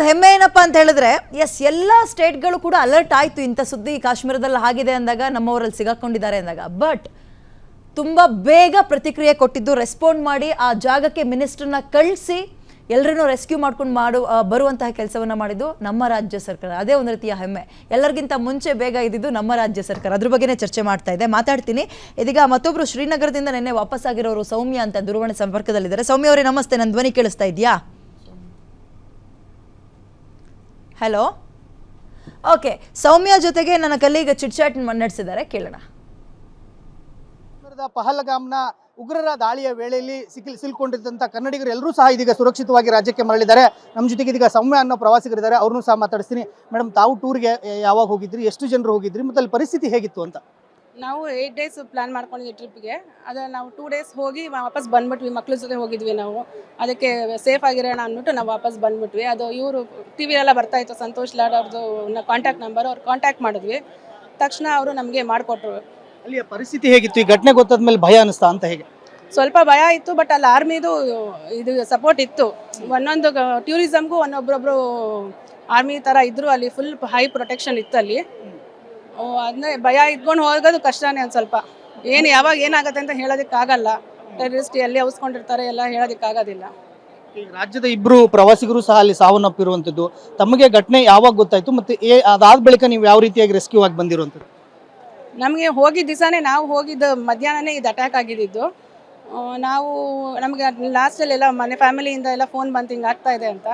ಒಂದು ಹೆಮ್ಮೆ ಏನಪ್ಪ ಅಂತ ಹೇಳಿದ್ರೆ ಎಸ್ ಎಲ್ಲ ಸ್ಟೇಟ್ಗಳು ಕೂಡ ಅಲರ್ಟ್ ಆಯಿತು ಇಂಥ ಸುದ್ದಿ ಕಾಶ್ಮೀರದಲ್ಲಿ ಆಗಿದೆ ಅಂದಾಗ ನಮ್ಮವರಲ್ಲಿ ಸಿಗಾಕೊಂಡಿದ್ದಾರೆ ಅಂದಾಗ ಬಟ್ ತುಂಬ ಬೇಗ ಪ್ರತಿಕ್ರಿಯೆ ಕೊಟ್ಟಿದ್ದು ರೆಸ್ಪಾಂಡ್ ಮಾಡಿ ಆ ಜಾಗಕ್ಕೆ ಮಿನಿಸ್ಟರ್ನ ಕಳಿಸಿ ಎಲ್ಲರನ್ನೂ ರೆಸ್ಕ್ಯೂ ಮಾಡ್ಕೊಂಡು ಬರುವಂತಹ ಕೆಲಸವನ್ನು ಮಾಡಿದ್ದು ನಮ್ಮ ರಾಜ್ಯ ಸರ್ಕಾರ. ಅದೇ ಒಂದು ರೀತಿಯ ಹೆಮ್ಮೆ. ಎಲ್ಲರಿಗಿಂತ ಮುಂಚೆ ಬೇಗ ಇದ್ದಿದ್ದು ನಮ್ಮ ರಾಜ್ಯ ಸರ್ಕಾರ. ಅದ್ರ ಬಗ್ಗೆನೇ ಚರ್ಚೆ ಮಾಡ್ತಾ ಇದೆ, ಮಾತಾಡ್ತೀನಿ. ಇದೀಗ ಮತ್ತೊಬ್ರು ಶ್ರೀನಗರದಿಂದ ನಿನ್ನೆ ವಾಪಸ್ ಆಗಿರೋರು ಸೌಮ್ಯ ಅಂತ ದೂರವಾಣಿ ಸಂಪರ್ಕದಲ್ಲಿದ್ದಾರೆ. ಸೌಮ್ಯ ಅವರೇ ನಮಸ್ತೆ, ನನ್ನ ಧ್ವನಿ ಕೇಳಿಸ್ತಾ ಇದೆಯಾ? Hello, okay. ಸೌಮ್ಯ ಜೊತೆಗೆ ನನ್ನ ಕಲೀಗ ಚಿಟ್ಚಾಟ್ ನಡೆಸಿದ್ದಾರೆ, ಕೇಳೋಣ. ಪಹಲ್ಗಾಮ್ನ ಉಗ್ರರ ದಾಳಿಯ ವೇಳೆಯಲ್ಲಿ ಸಿಲುಕೊಂಡಿದ್ದಂಥ ಕನ್ನಡಿಗರು ಎಲ್ಲರೂ ಸಹ ಇದೀಗ ಸುರಕ್ಷಿತವಾಗಿ ರಾಜ್ಯಕ್ಕೆ ಮರಳಿದ್ದಾರೆ. ನಮ್ಮ ಜೊತೆಗೆ ಇದೀಗ ಸೌಮ್ಯ ಅನ್ನೋ ಪ್ರವಾಸಿಗರಿದ್ದಾರೆ, ಅವ್ರನ್ನೂ ಸಹ ಮಾತಾಡಿಸ್ತೀನಿ. ಮೇಡಮ್, ತಾವು ಟೂರ್ಗೆ ಯಾವಾಗ ಹೋಗಿದ್ರಿ, ಎಷ್ಟು ಜನರು ಹೋಗಿದ್ರಿ, ಮತ್ತು ಅಲ್ಲಿ ಪರಿಸ್ಥಿತಿ ಹೇಗಿತ್ತು ಅಂತ? ನಾವು 8 days ಪ್ಲಾನ್ ಮಾಡ್ಕೊಂಡಿದ್ವಿ ಟ್ರಿಪ್ಗೆ. ಅದು ನಾವು 2 days ಹೋಗಿ ವಾಪಸ್ ಬಂದ್ಬಿಟ್ವಿ. ಮಕ್ಳ ಜೊತೆ ಹೋಗಿದ್ವಿ ನಾವು. ಅದಕ್ಕೆ ಸೇಫ್ ಆಗಿರೋಣ ಅಂದ್ಬಿಟ್ಟು ನಾವು ವಾಪಸ್ ಬಂದ್ಬಿಟ್ವಿ. ಅದು ಇವರು ಟಿ ವಿಯೆಲ್ಲ ಬರ್ತಾ ಇತ್ತು, ಸಂತೋಷ್ ಲಾಡ್ ಅವ್ರದ್ದು ಕಾಂಟ್ಯಾಕ್ಟ್ ನಂಬರ್. ಅವ್ರು ಕಾಂಟ್ಯಾಕ್ಟ್ ಮಾಡಿದ್ವಿ, ತಕ್ಷಣ ಅವರು ನಮಗೆ ಮಾಡಿಕೊಟ್ರು. ಅಲ್ಲಿಯ ಪರಿಸ್ಥಿತಿ ಹೇಗಿತ್ತು? ಈ ಘಟನೆ ಗೊತ್ತಾದ್ಮೇಲೆ ಭಯ ಅನಿಸ್ತಾ ಅಂತ? ಹೇಗೆ? ಸ್ವಲ್ಪ ಭಯ ಇತ್ತು, ಬಟ್ ಅಲ್ಲಿ ಆರ್ಮಿದು ಇದು ಸಪೋರ್ಟ್ ಇತ್ತು. ಒಂದೊಂದು ಟೂರಿಸಮ್ಗೂ ಒಬ್ಬೊಬ್ರು ಆರ್ಮಿ ಥರ ಇದ್ರು. ಅಲ್ಲಿ ಫುಲ್ ಹೈ ಪ್ರೊಟೆಕ್ಷನ್ ಇತ್ತು ಅಲ್ಲಿ. ಅದನ್ನೇ ಭಯ ಇದ್ಕೊಂಡು ಹೋಗೋದು ಕಷ್ಟನೇ ಒಂದು ಸ್ವಲ್ಪ. ಯಾವಾಗ ಏನಾಗುತ್ತೆ ಅಂತ ಹೇಳೋದಕ್ಕಾಗಲ್ಲ. ಟೆರರಿಸ್ಟ್ ಎಲ್ಲಿ ಔಸ್ಕೊಂಡಿರ್ತಾರೆ ಎಲ್ಲ ಹೇಳೋದಕ್ಕಾಗೋದಿಲ್ಲ. ರಾಜ್ಯದ ಇಬ್ಬರು ಪ್ರವಾಸಿಗರು ಸಹ ಅಲ್ಲಿ ಸಾವನ್ನಪ್ಪಿರುವಂಥದ್ದು. ತಮಗೆ ಘಟನೆ ಯಾವಾಗ ಗೊತ್ತಾಯಿತು, ಮತ್ತು ಅದಾದ ಬಳಿಕ ನೀವು ಯಾವ ರೀತಿಯಾಗಿ ರೆಸ್ಕ್ಯೂ ಆಗಿ ಬಂದಿರುವಂಥದ್ದು? ನಮಗೆ ಹೋಗಿದ್ದ ದಿವಸನೇ, ನಾವು ಹೋಗಿದ್ದು ಮಧ್ಯಾಹ್ನನೇ ಇದು ಅಟ್ಯಾಕ್ ಆಗಿದ್ದು. ನಮಗೆ ಲಾಸ್ಟಲ್ಲೆಲ್ಲ ಮನೆ ಫ್ಯಾಮಿಲಿಯಿಂದ ಎಲ್ಲ ಫೋನ್ ಬಂತು ಹಿಂಗೆ ಆಗ್ತಾ ಇದೆ ಅಂತ.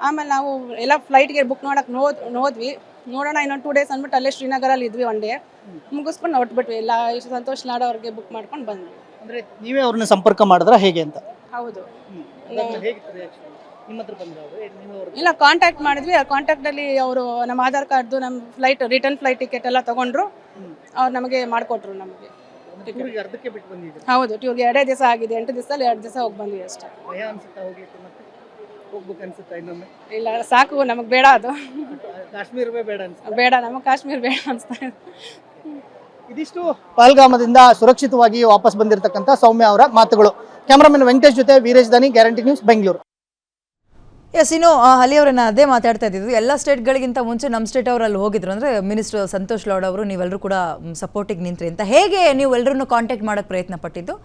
ಆಮೇಲೆ ನಾವು ಎಲ್ಲ ಫ್ಲೈಟ್ಗೆ ಬುಕ್ ಮಾಡೋಕೆ ನೋಡಿದ್ವಿ. ನೋಡೋಣ ಇನ್ನೊಂದು 2 days ಅಂದ್ಬಿಟ್ಟು ಅಲ್ಲೇ ಶ್ರೀನಗರಲ್ಲಿ ಇದ್ವಿ. 1 day ಮುಗಿಸ್ಕೊಂಡು ಹೊರಟ್ಬಿಟ್ವಿ. ಎಲ್ಲ ಸಂತೋಷ್ ಲಾಡ್ ಅವ್ರಿಗೆ ಬುಕ್ ಮಾಡ್ಕೊಂಡು ಬಂದ್ವಿ. ಅಂದರೆ ನೀವೇ ಅವ್ರನ್ನ ಸಂಪರ್ಕ ಮಾಡಿದ್ರ ಹೇಗೆ ಅಂತ? ಹೌದು, ಇಲ್ಲ ಕಾಂಟ್ಯಾಕ್ಟ್ ಮಾಡಿದ್ವಿ. ಆ ಕಾಂಟ್ಯಾಕ್ಟಲ್ಲಿ ಅವರು ನಮ್ಮ ಆಧಾರ್ ಕಾರ್ಡ್ದು, ನಮ್ಮ ರಿಟರ್ನ್ ಫ್ಲೈಟ್ ಟಿಕೆಟ್ ಎಲ್ಲ ತೊಗೊಂಡ್ರು. ಅವ್ರು ನಮಗೆ ಮಾಡಿಕೊಟ್ರು. ನಮಗೆ ಹೌದು, ಟೂರ್ಗೆ 2 ದಿವಸ ಆಗಿದೆ. 8 ದಿವಸದಲ್ಲಿ 2 ದಿವಸ ಹೋಗಿ ಬಂದ್ವಿ ಅಷ್ಟೇ. ಇಲ್ಲ, ಸಾಕು, ನಮಗೆ ಬೇಡ. ಅದು ಬೇಡ, ನಮಗೆ ಕಾಶ್ಮೀರ ಬೇಡ ಅನಿಸ್ತಾ ಇದೆ. ಇದಿಷ್ಟು ಪಹಲ್ಗಾಮದಿಂದ ಸುರಕ್ಷಿತವಾಗಿ ವಾಪಸ್ ಬಂದಿರತಕ್ಕಂಥ ಸೌಮ್ಯ ಅವರ ಮಾತುಗಳು. ಕ್ಯಾಮರಾಮನ್ ವೆಂಕಟೇಶ್ ಜೊತೆ ವೀರೇಶ್ ದಾನಿ, ಗ್ಯಾರಂಟಿ ನ್ಯೂಸ್, ಬೆಂಗಳೂರು. ಎಸ್, ಇನ್ನು ಅಲ್ಲಿ ಅವರನ್ನ ಅದೇ ಮಾತಾಡ್ತಾ ಇದ್ದಿದ್ದು. ಎಲ್ಲ ಸ್ಟೇಟ್ಗಳಿಗಿಂತ ಮುಂಚೆ ನಮ್ಮ ಸ್ಟೇಟ್ ಅವರು ಅಲ್ಲಿ ಹೋಗಿದ್ರು. ಅಂದರೆ ಮಿನಿಸ್ಟರ್ ಸಂತೋಷ್ ಲಾಡ್ ಅವರು ನೀವೆಲ್ಲರೂ ಕೂಡ ಸಪೋರ್ಟಿಗೆ ನಿಂತ್ರಿ ಅಂತ. ಹೇಗೆ ನೀವು ಎಲ್ಲರನ್ನು ಕಾಂಟ್ಯಾಕ್ಟ್ ಮಾಡೋಕ್ಕೆ ಪ್ರಯತ್ನ ಪಟ್ಟಿದ್ದು?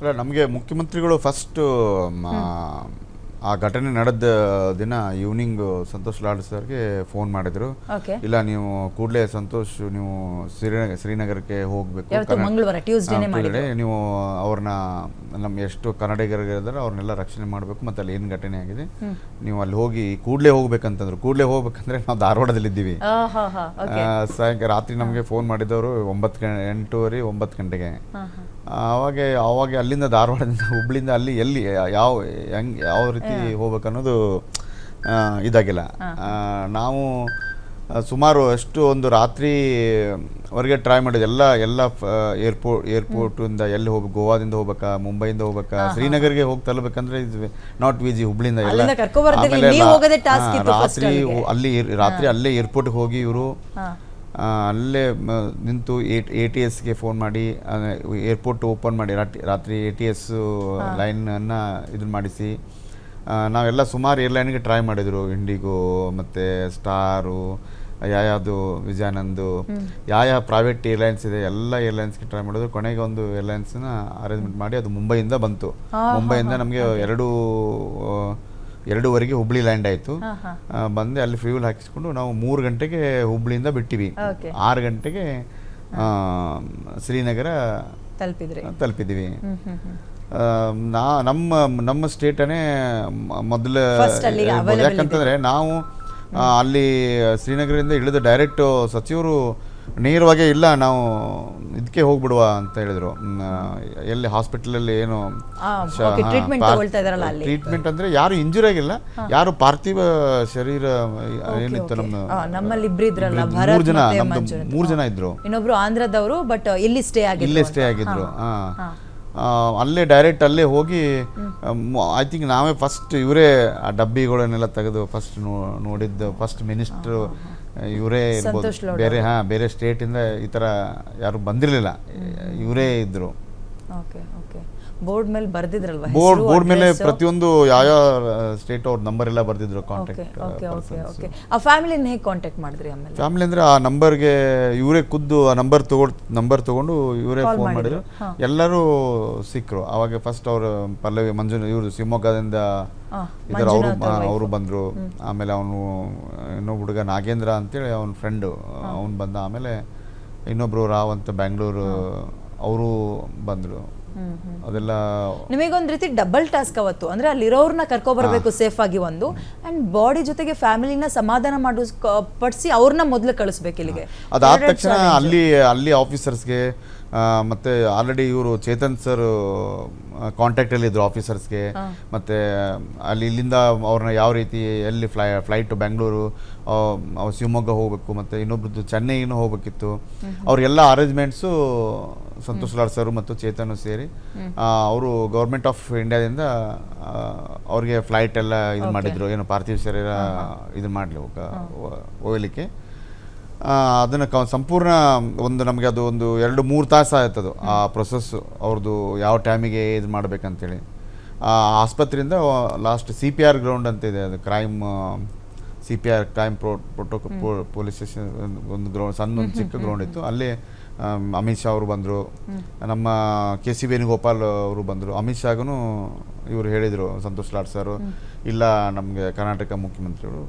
ಅಲ್ಲ, ನಮಗೆ ಮುಖ್ಯಮಂತ್ರಿಗಳು ಫಸ್ಟು ಆ ಘಟನೆ ನಡೆದ ದಿನ ಈವ್ನಿಂಗ್ ಸಂತೋಷ್ ಲಾಡ್ ಸರ್ಗೆ ಫೋನ್ ಮಾಡಿದ್ರು. ಇಲ್ಲ, ನೀವು ಕೂಡಲೇ ಸಂತೋಷ್, ನೀವು ಶ್ರೀನಗರಕ್ಕೆ ಹೋಗಬೇಕು, ಮಂಗಳವಾರ ಟ್ಯೂಸ್ಡೇ ನೀವು ಅವ್ರನ್ನ ನಮ್ಮ ಎಷ್ಟು ಕನ್ನಡಿಗರಿದ್ದಾರೆ ಅವ್ರನ್ನೆಲ್ಲ ರಕ್ಷಣೆ ಮಾಡಬೇಕು, ಮತ್ತು ಅಲ್ಲಿ ಏನು ಘಟನೆ ಆಗಿದೆ ನೀವು ಅಲ್ಲಿ ಹೋಗಿ ಕೂಡಲೇ ಹೋಗ್ಬೇಕಂತಂದ್ರು. ಕೂಡಲೇ ಹೋಗ್ಬೇಕಂದ್ರೆ ನಾವು ಧಾರವಾಡದಲ್ಲಿದ್ದೀವಿ. ಸಾಯಂಕಾಲ ರಾತ್ರಿ ನಮಗೆ ಫೋನ್ ಮಾಡಿದವರು 8:30 9 ಗಂಟೆಗೆ. ಅವಾಗ ಅಲ್ಲಿಂದ ಧಾರವಾಡದಿಂದ ಹುಬ್ಳಿಂದ ಅಲ್ಲಿ ಎಲ್ಲಿ ಯಾವ ರೀತಿ ಹೋಗ್ಬೇಕನ್ನೋದು ಇದಾಗಿಲ್ಲ. ನಾವು ಸುಮಾರು ಒಂದು ರಾತ್ರಿವರೆಗೆ ಟ್ರೈ ಮಾಡಿದ್ವಿ. ಎಲ್ಲ ಏರ್ಪೋರ್ಟಿಂದ ಎಲ್ಲಿ ಹೋಗ್ಬೇಕು, ಗೋವಾದಿಂದ ಹೋಗ್ಬೇಕಾ, ಮುಂಬೈಯಿಂದ ಹೋಗ್ಬೇಕಾ, ಶ್ರೀನಗರ್ಗೆ ಹೋಗಿ ತಲುಪಬೇಕಂದ್ರೆ ನಾಟ್ ಈಸಿ. ಹುಬ್ಳಿಂದ ಎಲ್ಲ ರಾತ್ರಿ ಅಲ್ಲೇ ಏರ್ಪೋರ್ಟ್ಗೆ ಹೋಗಿ ಇವರು ಅಲ್ಲೇ ನಿಂತು ATSಗೆ ಫೋನ್ ಮಾಡಿ ಏರ್ಪೋರ್ಟ್ ಓಪನ್ ಮಾಡಿ ರಾತ್ರಿ ATS ಲೈನನ್ನು ಇದನ್ನು ಮಾಡಿಸಿ ನಾವೆಲ್ಲ ಸುಮಾರು ಏರ್ಲೈನ್ಗೆ ಟ್ರೈ ಮಾಡಿದರು. ಇಂಡಿಗೋ ಮತ್ತು ಸ್ಟಾರು, ಯಾವುದು ವಿಜಯಾನಂದು, ಯಾವ ಪ್ರೈವೇಟ್ ಏರ್ಲೈನ್ಸ್ ಇದೆ ಎಲ್ಲ ಏರ್ಲೈನ್ಸ್ಗೆ ಟ್ರೈ ಮಾಡಿದ್ರು. ಕೊನೆಗೆ ಒಂದು ಏರ್ಲೈನ್ಸ್ನ ಅರೇಂಜ್ಮೆಂಟ್ ಮಾಡಿ ಅದು ಮುಂಬೈಯಿಂದ ಬಂತು. ಮುಂಬೈಯಿಂದ ನಮಗೆ 2:02 ಹುಬ್ಳಿ ಲ್ಯಾಂಡ್ ಆಯಿತು. ಬಂದು ಅಲ್ಲಿ ಫ್ಯೂಲ್ ಹಾಕಿಸ್ಕೊಂಡು ನಾವು 3 ಗಂಟೆಗೆ ಹುಬ್ಳಿಯಿಂದ ಬಿಟ್ಟಿವಿ. 6 ಗಂಟೆಗೆ ಶ್ರೀನಗರ ತಲುಪಿದ್ವಿ. ನಮ್ಮ ಸ್ಟೇಟನೇ ಮೊದಲು, ಯಾಕಂತಂದರೆ ನಾವು ಅಲ್ಲಿ ಶ್ರೀನಗರದಿಂದ ಇಳಿದು ಡೈರೆಕ್ಟು ಸಚಿವರು ನೇರವಾಗಿ ಇಲ್ಲ ನಾವು ಇದಕ್ಕೆ ಹೋಗ್ಬಿಡುವ ಅಂತ ಹೇಳಿದ್ರು. ಎಲ್ಲಿ ಹಾಸ್ಪಿಟಲಲ್ಲಿ ಏನು ಟ್ರೀಟ್ಮೆಂಟ್ ಅಂದರೆ ಯಾರು ಇಂಜುರಿ ಆಗಿಲ್ಲ, ಯಾರು ಪಾರ್ಥಿವ ಶರೀರ ಏನಿತ್ತು ನಮ್ಮಲ್ಲಿ 3 ಜನ ಇದ್ರು. ಇನ್ನೊಬ್ರು ಆಂಧ್ರದವರು, ಬಟ್ ಇಲ್ಲಿ ಸ್ಟೇ ಆಗಿದ್ರು. ಅಲ್ಲೇ ಡೈರೆಕ್ಟ್ ಅಲ್ಲೇ ಹೋಗಿ ಐ ಥಿಂಕ್ ನಾವೇ ಫಸ್ಟ್ ಇವರೇ ಆ ಡಬ್ಬಿಗಳನ್ನೆಲ್ಲ ತೆಗೆದು ಫಸ್ಟ್ ನೋಡಿದ್ದು. ಫಸ್ಟ್ ಮಿನಿಸ್ಟ್ರು ಇವರೇ ಇರ್ಬೋದು. ಬೇರೆ ಸ್ಟೇಟಿಂದ ಈ ಥರ ಯಾರು ಬಂದಿರಲಿಲ್ಲ, ಇವರೇ ಇದ್ದರು. ಬೋರ್ಡ್ ಮೇಲೆ ಬರ್ದಿದ್ರಲ್ವಾ ಬೋರ್ಡ್ ಮೇಲೆ ಪ್ರತಿಯೊಂದು ಯಾವ ಸ್ಟೇಟ್ ಅವ್ರ ನಂಬರ್ ಎಲ್ಲ ಬರ್ದಿದ್ರು ಕಾಂಟ್ಯಾಕ್ಟ್ ಓಕೆ ಆ ಫ್ಯಾಮಿಲಿನ ಹೇಗೆ ಕಾಂಟ್ಯಾಕ್ಟ್ ಮಾಡಿದ್ರಿ ಆಮೇಲೆ? ಫ್ಯಾಮಿಲಿ ಅಂದ್ರೆ ಆ ನಂಬರ್ಗೆ ಇವರೇ ಖುದ್ದು ಆ ನಂಬರ್ ತಗೊಂಡು ಇವರೇ ಫೋನ್ ಮಾಡಿದ್ರು. ಎಲ್ಲರೂ ಸಿಕ್ಕರು. ಅವಾಗ ಫಸ್ಟ್ ಅವರು ಪಲ್ಲವಿ ಇವರು ಶಿವಮೊಗ್ಗದಿಂದ ಇದ್ದಾರೆ, ಅವರು ಬಂದರು. ಆಮೇಲೆ ಅವನು ಇನ್ನೊಬ್ಬ ಹುಡುಗ ನಾಗೇಂದ್ರ ಅಂತೇಳಿ ಅವನ ಫ್ರೆಂಡು ಅವನು ಬಂದ. ಆಮೇಲೆ ಇನ್ನೊಬ್ರು ರಾವ್ ಅಂತ ಬ್ಯಾಂಗ್ಳೂರು ಅವರು ಬಂದರು. ಅದೆಲ್ಲ ನಿಮಗೊಂದು ರೀತಿ ಡಬಲ್ ಟಾಸ್ಕ್ ಅವತ್ತು. ಅಂದ್ರೆ ಅಲ್ಲಿರೋರ್ನ ಕರ್ಕೊಬರ್ಬೇಕು ಸೇಫ್ ಆಗಿ ಒಂದು, ಅಂಡ್ ಬಾಡಿ ಜೊತೆಗೆ ಫ್ಯಾಮಿಲಿನ ಸಮಾಧಾನ ಪಡಿಸಿ ಅವ್ರನ್ನ ಮೊದಲು ಕಳಿಸ್ಬೇಕು ಇಲ್ಲಿಗೆ. ಅದಾದ ತಕ್ಷಣ ಅಲ್ಲಿ ಆಫೀಸರ್ಸ್ಗೆ ಮತ್ತೆ ಆಲ್ರೆಡಿ ಇವರು ಚೇತನ್ ಸರ್ ಕಾಂಟ್ಯಾಕ್ಟಲ್ಲಿ ಇದ್ರು ಆಫೀಸರ್ಸ್ಗೆ. ಮತ್ತು ಇಲ್ಲಿಂದ ಅವ್ರನ್ನ ಯಾವ ರೀತಿ ಎಲ್ಲಿ ಫ್ಲೈಟ್ ಬೆಂಗಳೂರು ಶಿವಮೊಗ್ಗ ಹೋಗಬೇಕು, ಮತ್ತು ಇನ್ನೊಬ್ರದ್ದು ಚೆನ್ನೈನೂ ಹೋಗ್ಬೇಕಿತ್ತು. ಅವ್ರಿಗೆಲ್ಲ ಅರೇಂಜ್ಮೆಂಟ್ಸು ಸಂತೋಷ್ ಲಾಡ್ ಸರ್ ಮತ್ತು ಚೇತನ್ ಸೇರಿ ಅವರು ಗೌರ್ಮೆಂಟ್ ಆಫ್ ಇಂಡಿಯಾದಿಂದ ಅವ್ರಿಗೆ ಫ್ಲೈಟ್ ಎಲ್ಲ ಇದು ಮಾಡಿದ್ರು, ಏನು ಪಾರ್ಥಿವ ಶರೀರ ಇದು ಮಾಡಲಿ ಹೋಗ್ಲಿಕ್ಕೆ. ಅದನ್ನು ಸಂಪೂರ್ಣ ನಮಗೆ ಅದು ಒಂದು 2-3 ತಾಸು ಆಯ್ತದು ಆ ಪ್ರೊಸೆಸ್ಸು ಅವ್ರದ್ದು, ಯಾವ ಟೈಮಿಗೆ ಇದು ಮಾಡಬೇಕಂತೇಳಿ. ಆಸ್ಪತ್ರೆಯಿಂದ ಲಾಸ್ಟ್ CPR ಗ್ರೌಂಡ್ ಅಂತ ಇದೆ, ಅದು CPR ಕ್ರೈಮ್ ಪೊಲೀಸ್ ಸ್ಟೇಷನ್ ಒಂದು ಗ್ರೌಂಡ್, ಸಣ್ಣ ಒಂದು ಚಿಕ್ಕ ಗ್ರೌಂಡ್ ಇತ್ತು. ಅಲ್ಲಿ ಅಮಿತ್ ಶಾ ಅವರು ಬಂದರು, ನಮ್ಮ KC ವೇಣುಗೋಪಾಲ್ ಅವರು ಬಂದರು. ಅಮಿತ್ ಶಾಗೂ ಇವರು ಹೇಳಿದರು ಸಂತೋಷ್ ಲಾಡ್ ಸರ್, ಇಲ್ಲ ನಮಗೆ ಕರ್ನಾಟಕ ಮುಖ್ಯಮಂತ್ರಿಗಳು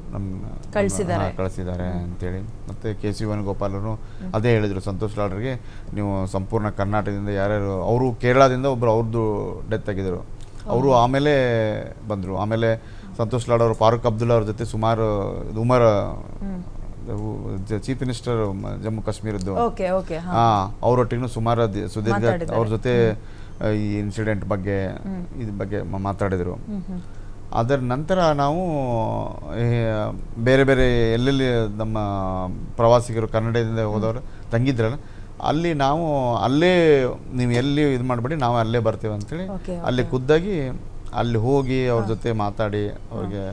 ಕಳಿಸಿದ್ದಾರೆ ಅಂತೇಳಿ. ಮತ್ತು KC ವೇಣುಗೋಪಾಲರು ಅದೇ ಹೇಳಿದರು ಸಂತೋಷ್ ಲಾಡ್ರಿಗೆ, ನೀವು ಸಂಪೂರ್ಣ ಕರ್ನಾಟಕದಿಂದ ಯಾರ್ಯಾರು, ಅವರು ಕೇರಳದಿಂದ ಒಬ್ಬರು ಅವ್ರದ್ದು ಡೆತ್ ಆಗಿದ್ದರು, ಅವರು ಆಮೇಲೆ ಬಂದರು. ಆಮೇಲೆ ಸಂತೋಷ್ ಲಾಡ್ ಅವರು ಫಾರೂಕ್ ಅಬ್ದುಲ್ಲಾ ಅವ್ರ ಜೊತೆ ಸುಮಾರು ಉಮರ್ ಚೀಫ್ ಮಿನಿಸ್ಟರ್ ಜಮ್ಮು ಕಾಶ್ಮೀರದ್ದು, ಅವರೊಟ್ಟಿಗೂ ಸುಮಾರು ಸುದೀರ್ಘ ಅವ್ರ ಜೊತೆ ಈ ಇನ್ಸಿಡೆಂಟ್ ಬಗ್ಗೆ ಇದ್ರ ಬಗ್ಗೆ ಮಾತಾಡಿದರು. ಅದರ ನಂತರ ನಾವು ಬೇರೆ ಬೇರೆ ಎಲ್ಲೆಲ್ಲಿ ನಮ್ಮ ಪ್ರವಾಸಿಗರು ಕನ್ನಡದಿಂದ ಹೋದವರು ತಂಗಿದ್ರಲ್ಲ, ಅಲ್ಲಿ ನಾವು ಅಲ್ಲೇ ನೀವು ಎಲ್ಲಿ ಇದು ಮಾಡಬೇಡಿ, ನಾವು ಅಲ್ಲೇ ಬರ್ತೀವಿ ಅಂತೇಳಿ ಅಲ್ಲಿ ಖುದ್ದಾಗಿ ಅಲ್ಲಿ ಹೋಗಿ ಅವ್ರ ಜೊತೆ ಮಾತಾಡಿ ಅವ್ರಿಗೆ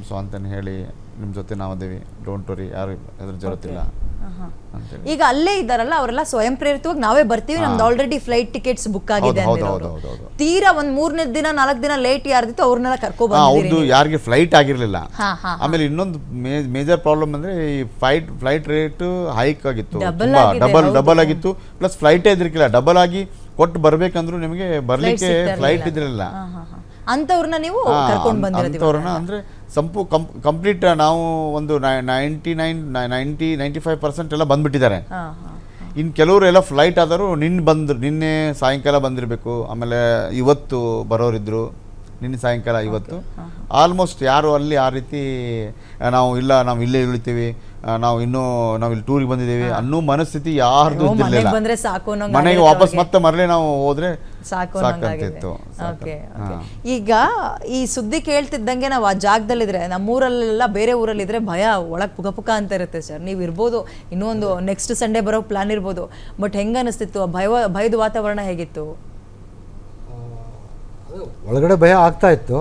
ಸ್ವಾಂತನ ಹೇಳಿ, ನಿಮ್ಮ ಜೊತೆ ನಾವು ಅದೇವಿ, ಡೋಂಟ್ ವರಿ, ಯಾರು ಅದ್ರ ಜರುತ್ತಿಲ್ಲ ಅಂತೇಳಿ. ಈಗ ಅಲ್ಲೇ ಇದ್ದಾರಲ್ಲ ಅವರೆಲ್ಲ ಸ್ವಯಂ ಪ್ರೇರಿತವಾಗಿ ನಾವೇ ಬರ್ತೀವಿ, ನಮ್ದು ಆಲ್ರೆಡಿ ಫ್ಲೈಟ್ ಟಿಕೆಟ್ಸ್ ಬುಕ್ ಆಗಿದೆ ತೀರಾ ಒಂದ್ 3 ದಿನ 4 ದಿನ ಲೇಟ್ ಯಾರ್ದಿತ್ತು ಅವ್ರನ್ನೆಲ್ಲ ಕರ್ಕೊಬಂದು. ಅವ್ರದ್ದು ಯಾರಿಗೆ ಫ್ಲೈಟ್ ಆಗಿರ್ಲಿಲ್ಲ. ಆಮೇಲೆ ಇನ್ನೊಂದು ಮೇಜರ್ ಪ್ರಾಬ್ಲಮ್ ಅಂದ್ರೆ ಈ ಫ್ಲೈಟ್ ರೇಟ್ ಹೈಕ್ ಆಗಿತ್ತು, ಡಬಲ್ ಆಗಿತ್ತು. ಪ್ಲಸ್ ಫ್ಲೈಟೇ ಇದ್ರಿಕಿಲ್ಲ, ಡಬಲ್ ಆಗಿ ಕೊಟ್ಟು ಬರ್ಬೇಕಂದ್ರು ನಿಮಗೆ ಬರ್ಲಿಕ್ಕೆ ಫ್ಲೈಟ್ ಇದ್ರಿಲ್ಲ. ಅಂತವ್ರನ್ನ ನೀವು ಕರ್ಕೊಂಡು ಬಂದಿರೋದು ಅಂದ್ರೆ ಕಂಪ್ಲೀಟ್ ನಾವು ಒಂದು 95% ಎಲ್ಲ ಬಂದ್ಬಿಟ್ಟಿದ್ದಾರೆ. ಇನ್ನು ಕೆಲವರು ಎಲ್ಲ ಫ್ಲೈಟ್ ಆದರೂ ನಿನ್ನೆ ಸಾಯಂಕಾಲ ಬಂದಿರಬೇಕು, ಆಮೇಲೆ ಇವತ್ತು ಬರೋರಿದ್ರು, ನಿನ್ನೆ ಸಾಯಂಕಾಲ ಇವತ್ತು. ಆಲ್ಮೋಸ್ಟ್ ಯಾರು ಅಲ್ಲಿ ಆ ರೀತಿ ನಾವು ಇಲ್ಲೇ ಇಳಿತೀವಿ, ನಾವು ಇಲ್ಲಿ ಟೂರಿಗೆ ಬಂದಿದ್ದೀವಿ ಅನ್ನೋ ಮನಸ್ಥಿತಿ ಯಾರ್ದು ಇದ್ದಿರಲಿಲ್ಲ. ಮನೆಗೆ ವಾಪಸ್ ಮತ್ತೆ ಮರಳಿ ನಾವು ಹೋದ್ರೆ ಸಾಕಂತಿತ್ತು. ಈಗ ಈ ಸುದ್ದಿ ಕೇಳ್ತಿದ್ದಂಗೆ ನಾವು ಆ ಜಾಗದಲ್ಲಿದ್ರೆ, ನಮ್ಮೂರಲ್ಲೆಲ್ಲ ಬೇರೆ ಊರಲ್ಲಿದ್ರೆ ಭಯ ಒಳಗೆ ಪುಕ ಅಂತ ಇರುತ್ತೆ ಸರ್. ನೀವು ಇರ್ಬೋದು, ಇನ್ನೊಂದು ನೆಕ್ಸ್ಟ್ ಸಂಡೇ ಬರೋ ಪ್ಲಾನ್ ಇರ್ಬೋದು, ಬಟ್ ಹೆಂಗ ಅನಿಸ್ತಿತ್ತು? ಭಯದ ವಾತಾವರಣ ಹೇಗಿತ್ತು? ಒಳಗಡೆ ಭಯ ಆಗ್ತಾ ಇತ್ತು.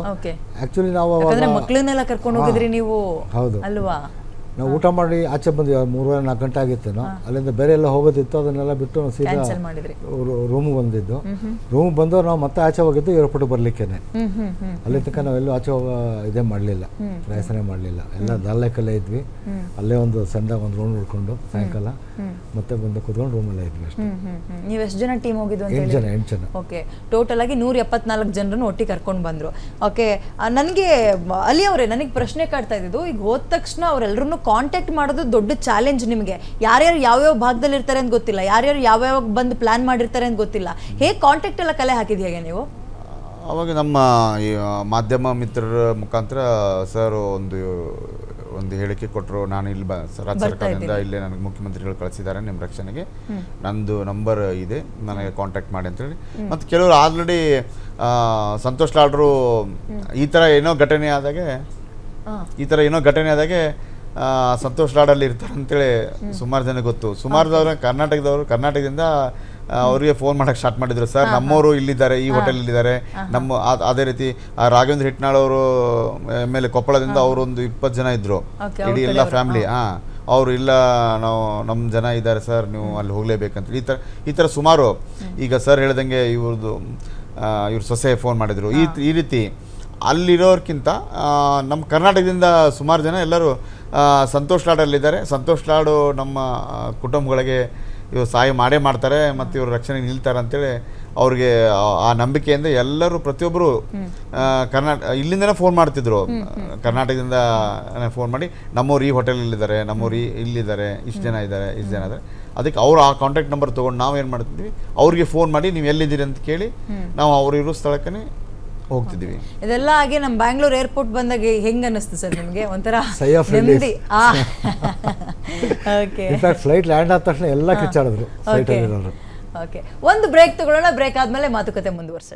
ಆಕ್ಚುಲಿ ನಾವು ಮಕ್ಕಳನ್ನೆಲ್ಲ ಕರ್ಕೊಂಡು ಹೋಗಿದ್ರಿ ನೀವು, ಹೌದು ಅಲ್ವಾ? ನಾವು ಊಟ ಮಾಡಿ ಆಚೆ ಬಂದ್ವಿ, 3-4 ಗಂಟೆ ಆಗಿತ್ತೇನೋ. ಅಲ್ಲಿಂದ ಬೇರೆ ಎಲ್ಲ ಹೋಗೋದಿತ್ತು, ಅದನ್ನೆಲ್ಲ ಬಿಟ್ಟು ಸೀದಾ ರೂಮಿಗೆ ಬಂದಿದ್ದು. ರೂಮಿಗೆ ಬಂದು ನಾವು ಮತ್ತೆ ಆಚೆ ಹೋಗಿದ್ದು ಏರ್ಪೋರ್ಟ್ ಬರ್ಲಿಕ್ಕೇನೆ. ಅಲ್ಲಿ ತನಕ ನಾವೆಲ್ಲೂ ಆಚೆ ಇದೇ ಮಾಡಲಿಲ್ಲ, ಪ್ರಯಾಸನೆ ಮಾಡಲಿಲ್ಲ. ಎಲ್ಲ ದಾಲ್ಲೇಕಲ್ಲೇ ಇದ್ವಿ. ಅಲ್ಲೇ ಒಂದು ಸಣ್ಣದಾಗ ಒಂದು ರೌಂಡ್ ಹೊಡ್ಕೊಂಡು ಸಾಯಂಕಾಲ ಮತ್ತೆ ಬಂದು ಕುತ್ಕೊಂಡು ರೂಮಲ್ಲೇ ಇದ್ವಿ ಅಷ್ಟೇ. ನೀವು ಎಷ್ಟು ಜನ ಟೀಮ್ ಹೋಗಿದ್ದು? 8 ಜನ. ಓಕೆ, ಟೋಟಲ್ ಆಗಿ 174 ಜನರನ್ನು ಒಟ್ಟಿಗೆ ಕರ್ಕೊಂಡು ಬಂದ್ರು. ಓಕೆ, ನನಗೆ ಅಲ್ಲಿ ಅವರೇ ನನಗೆ ಪ್ರಶ್ನೆ ಕಾಡ್ತಾ ಇದ್ದು, ಈಗ ಹೋದ ತಕ್ಷಣ ಅವರೆಲ್ಲರೂ ಕಾಂಟ್ಯಾಕ್ಟ್ ಮಾಡೋದು ದೊಡ್ಡ ಚಾಲೆಂಜ್. ನಿಮಗೆ ಯಾರ್ಯಾರು ಯಾವ್ಯಾವ ಭಾಗದಲ್ಲಿ ಇರ್ತಾರೆ ಅಂತ ಗೊತ್ತಿಲ್ಲ, ಯಾರ್ಯಾರು ಯಾವ್ಯಾವ ಬಂದು ಪ್ಲಾನ್ ಮಾಡಿರ್ತಾರೆ ಅಂತ ಗೊತ್ತಿಲ್ಲ. ಹೇಗೆ ಕಾಂಟ್ಯಾಕ್ಟ್ ಎಲ್ಲ ಕಲೆ ಹಾಕಿದ್ವಿ ಹೇಗೆ ನೀವು? ಅವಾಗ ನಮ್ಮ ಮಾಧ್ಯಮ ಮಿತ್ರರ ಮುಖಾಂತರ ಸರ್ ಒಂದು ಹೇಳಿಕೆ ಕೊಟ್ಟರು. ನಾನು ಇಲ್ಲಿ ರಾಜ್ಯ ಸರ್ಕಾರದಿಂದ ಇಲ್ಲೇ ನನಗೆ ಮುಖ್ಯಮಂತ್ರಿಗಳು ಕಳಿಸಿದ್ದಾರೆ ನಿಮ್ಮ ರಕ್ಷಣೆಗೆ, ನಂದು ನಂಬರ್ ಇದೆ, ನನಗೆ ಕಾಂಟ್ಯಾಕ್ಟ್ ಮಾಡಿ ಅಂತೇಳಿ. ಮತ್ತು ಕೆಲವರು ಆಲ್ರೆಡಿ ಸಂತೋಷ್ ಲಾಡ್ರು ಈ ಥರ ಏನೋ ಘಟನೆ ಆದಾಗೆ ಸಂತೋಷ್ ಲಾಡಲ್ಲಿ ಇರ್ತಾರೆ ಅಂತೇಳಿ ಸುಮಾರು ಜನ ಗೊತ್ತು. ಸುಮಾರು ಕರ್ನಾಟಕದಿಂದ ಅವರಿಗೆ ಫೋನ್ ಮಾಡೋಕ್ಕೆ ಸ್ಟಾರ್ಟ್ ಮಾಡಿದ್ರು. ಸರ್ ನಮ್ಮವರು ಇಲ್ಲಿದ್ದಾರೆ, ಈ ಹೋಟೆಲ್ ಇಲ್ಲಿದ್ದಾರೆ. ಅದೇ ರೀತಿ ರಾಘವೇಂದ್ರ ಹಿಟ್ನಾಳ್ ಅವರು ಮೇಲೆ ಕೊಪ್ಪಳದಿಂದ ಅವರೊಂದು 20 ಜನ ಇದ್ರು, ಇಡೀ ಎಲ್ಲ ಫ್ಯಾಮಿಲಿ. ಅವರು ಇಲ್ಲ, ನಾವು ನಮ್ಮ ಜನ ಇದ್ದಾರೆ ಸರ್, ನೀವು ಅಲ್ಲಿ ಹೋಗಲೇಬೇಕಂತ ಈ ಥರ ಸುಮಾರು. ಈಗ ಸರ್ ಹೇಳ್ದಂಗೆ ಇವ್ರದ್ದು ಇವ್ರ ಸೊಸೆ ಫೋನ್ ಮಾಡಿದರು, ಈ ರೀತಿ ಅಲ್ಲಿರೋರ್ಕಿಂತ ನಮ್ಮ ಕರ್ನಾಟಕದಿಂದ ಸುಮಾರು ಜನ ಎಲ್ಲರೂ ಸಂತೋಷ್ ಲಾಡಲ್ಲಿದ್ದಾರೆ. ಸಂತೋಷ್ ಲಾಡು ನಮ್ಮ ಕುಟುಂಬಗಳಿಗೆ ಇವರು ಸಹಾಯ ಮಾಡೇ ಮಾಡ್ತಾರೆ ಮತ್ತು ಇವರು ರಕ್ಷಣೆಗೆ ನಿಲ್ತಾರೆ ಅಂತೇಳಿ ಅವ್ರಿಗೆ ಆ ನಂಬಿಕೆಯಿಂದ ಎಲ್ಲರೂ ಪ್ರತಿಯೊಬ್ಬರು ಇಲ್ಲಿಂದನೇ ಫೋನ್ ಮಾಡ್ತಿದ್ರು. ಕರ್ನಾಟಕದಿಂದ ಫೋನ್ ಮಾಡಿ ನಮ್ಮವ್ರು ಈ ಹೋಟೆಲಲ್ಲಿದ್ದಾರೆ, ನಮ್ಮವ್ರು ಇಲ್ಲಿದ್ದಾರೆ, ಇಷ್ಟು ಜನ ಇದ್ದಾರೆ. ಅದಕ್ಕೆ ಅವ್ರು ಆ ಕಾಂಟ್ಯಾಕ್ಟ್ ನಂಬರ್ ತೊಗೊಂಡು ನಾವು ಏನು ಮಾಡ್ತಿದ್ವಿ, ಅವ್ರಿಗೆ ಫೋನ್ ಮಾಡಿ ನೀವು ಎಲ್ಲಿದ್ದೀರಿ ಅಂತ ಕೇಳಿ ನಾವು ಅವ್ರು ಇರೋ ಸ್ಥಳಕ್ಕೆ ಹೋಗ್ತಿದ್ದೀವಿ. ಇದೆಲ್ಲ ಆಗಿ ನಮ್ಮ ಬ್ಯಾಂಗ್ಳೂರ್ ಏರ್ಪೋರ್ಟ್ ಬಂದಾಗ ಹೆಂಗ್ ಅನ್ನಿಸ್ತು ಸರ್ ನಿಮಗೆ? ಒಂಥರ Sigh of relief. ನೆಮ್ಮದಿ. ಓಕೆ, ಇನ್ಫ್ಯಾಕ್ಟ್ ಫ್ಲೈಟ್ ಲ್ಯಾಂಡ್ ಆದ ತಕ್ಷಣ ಎಲ್ಲ ಕಿಚ್ಚಾಡಿದ್ರು ಫ್ಲೈಟಲ್ಲಿರೋರು. ಓಕೆ, ಒಂದು ಬ್ರೇಕ್ ತಗೊಳ್ಳೋಣ. ಬ್ರೇಕ್ ಆದ್ಮೇಲೆ ಮಾತುಕತೆ ಮುಂದುವರ್ಸೋಣ.